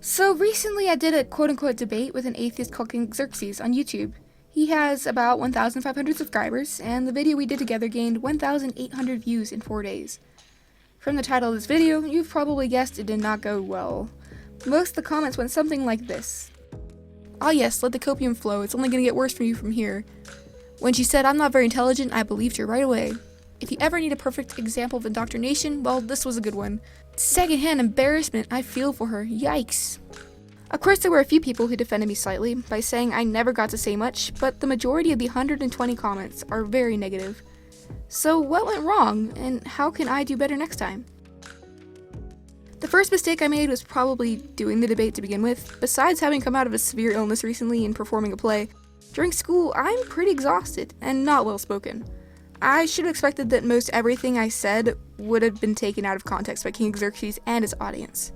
So recently I did a quote-unquote debate with an atheist called King Xerxes on YouTube. He has about 1,500 subscribers, and the video we did together gained 1,800 views in 4 days. From the title of this video, you've probably guessed it did not go well. Most of the comments went something like this. "Ah yes, let the copium flow, it's only gonna get worse for you from here." When she said I'm not very intelligent, I believed her right away. If you ever need a perfect example of indoctrination, well, this was a good one. Secondhand embarrassment, I feel for her, yikes. Of course there were a few people who defended me slightly by saying I never got to say much, but the majority of the 120 comments are very negative. So what went wrong, and how can I do better next time? The first mistake I made was probably doing the debate to begin with. Besides having come out of a severe illness recently and performing a play, during school I'm pretty exhausted and not well spoken. I should have expected that most everything I said would have been taken out of context by King Xerxes and his audience.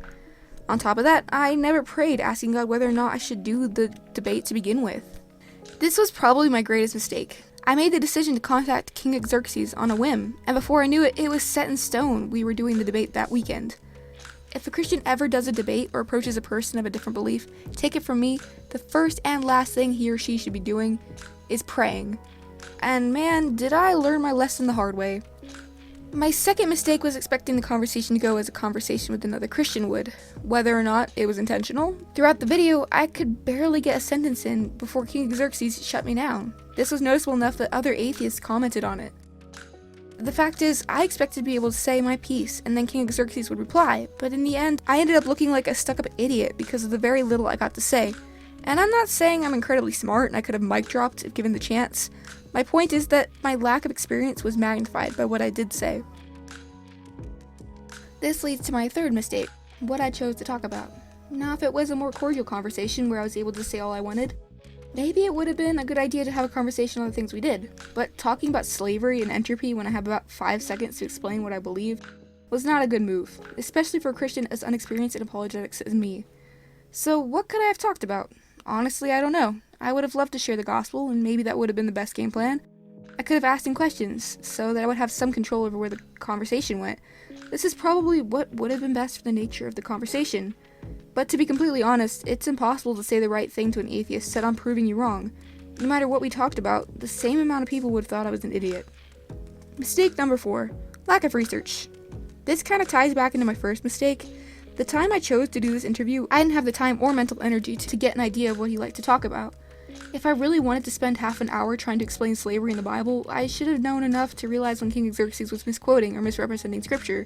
On top of that, I never prayed asking God whether or not I should do the debate to begin with. This was probably my greatest mistake. I made the decision to contact King Xerxes on a whim, and before I knew it, it was set in stone we were doing the debate that weekend. If a Christian ever does a debate or approaches a person of a different belief, take it from me, the first and last thing he or she should be doing is praying. And man, did I learn my lesson the hard way. My second mistake was expecting the conversation to go as a conversation with another Christian would, whether or not it was intentional. Throughout the video, I could barely get a sentence in before King Xerxes shut me down. This was noticeable enough that other atheists commented on it. The fact is, I expected to be able to say my piece, and then King Xerxes would reply, but in the end, I ended up looking like a stuck-up idiot because of the very little I got to say. And I'm not saying I'm incredibly smart and I could have mic dropped if given the chance. My point is that my lack of experience was magnified by what I did say. This leads to my third mistake, what I chose to talk about. Now, if it was a more cordial conversation where I was able to say all I wanted, maybe it would have been a good idea to have a conversation on the things we did. But talking about slavery and entropy when I have about 5 seconds to explain what I believe was not a good move, especially for a Christian as unexperienced in apologetics as me. So what could I have talked about? Honestly, I don't know. I would have loved to share the gospel, and maybe that would have been the best game plan. I could have asked him questions, so that I would have some control over where the conversation went. This is probably what would have been best for the nature of the conversation. But to be completely honest, it's impossible to say the right thing to an atheist set on proving you wrong. No matter what we talked about, the same amount of people would have thought I was an idiot. Mistake number 4, lack of research. This kind of ties back into my first mistake. The time I chose to do this interview, I didn't have the time or mental energy to get an idea of what he liked to talk about. If I really wanted to spend half an hour trying to explain slavery in the Bible, I should have known enough to realize when King Xerxes was misquoting or misrepresenting scripture.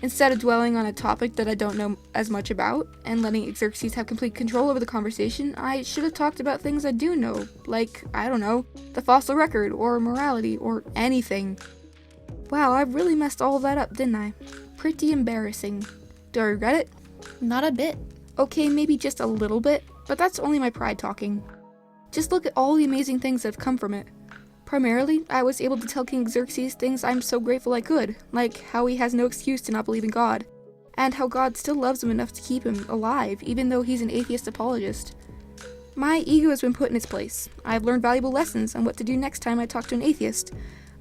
Instead of dwelling on a topic that I don't know as much about, and letting Xerxes have complete control over the conversation, I should have talked about things I do know, like, I don't know, the fossil record, or morality, or anything. Wow, I really messed all of that up, didn't I? Pretty embarrassing. Do I regret it? Not a bit. Okay, maybe just a little bit, but that's only my pride talking. Just look at all the amazing things that have come from it. Primarily, I was able to tell King Xerxes things I'm so grateful I could, like how he has no excuse to not believe in God, and how God still loves him enough to keep him alive even though he's an atheist apologist. My ego has been put in its place. I've learned valuable lessons on what to do next time I talk to an atheist.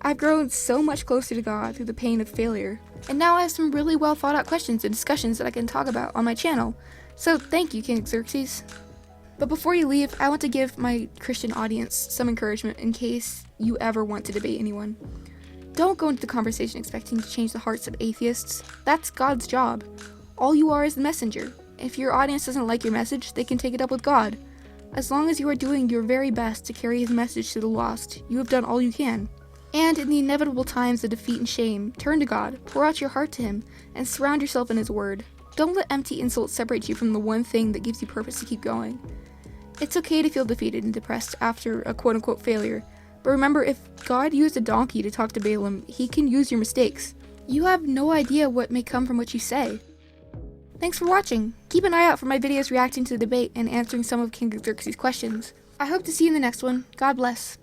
I've grown so much closer to God through the pain of failure, and now I have some really well thought out questions and discussions that I can talk about on my channel. So thank you, King Xerxes. But before you leave, I want to give my Christian audience some encouragement in case you ever want to debate anyone. Don't go into the conversation expecting to change the hearts of atheists. That's God's job. All you are is the messenger. If your audience doesn't like your message, they can take it up with God. As long as you are doing your very best to carry his message to the lost, you have done all you can. And in the inevitable times of defeat and shame, turn to God, pour out your heart to him, and surround yourself in his word. Don't let empty insults separate you from the one thing that gives you purpose to keep going. It's okay to feel defeated and depressed after a quote-unquote failure, but remember, if God used a donkey to talk to Balaam, he can use your mistakes. You have no idea what may come from what you say. Thanks for watching. Keep an eye out for my videos reacting to the debate and answering some of King Xerxes' questions. I hope to see you in the next one. God bless.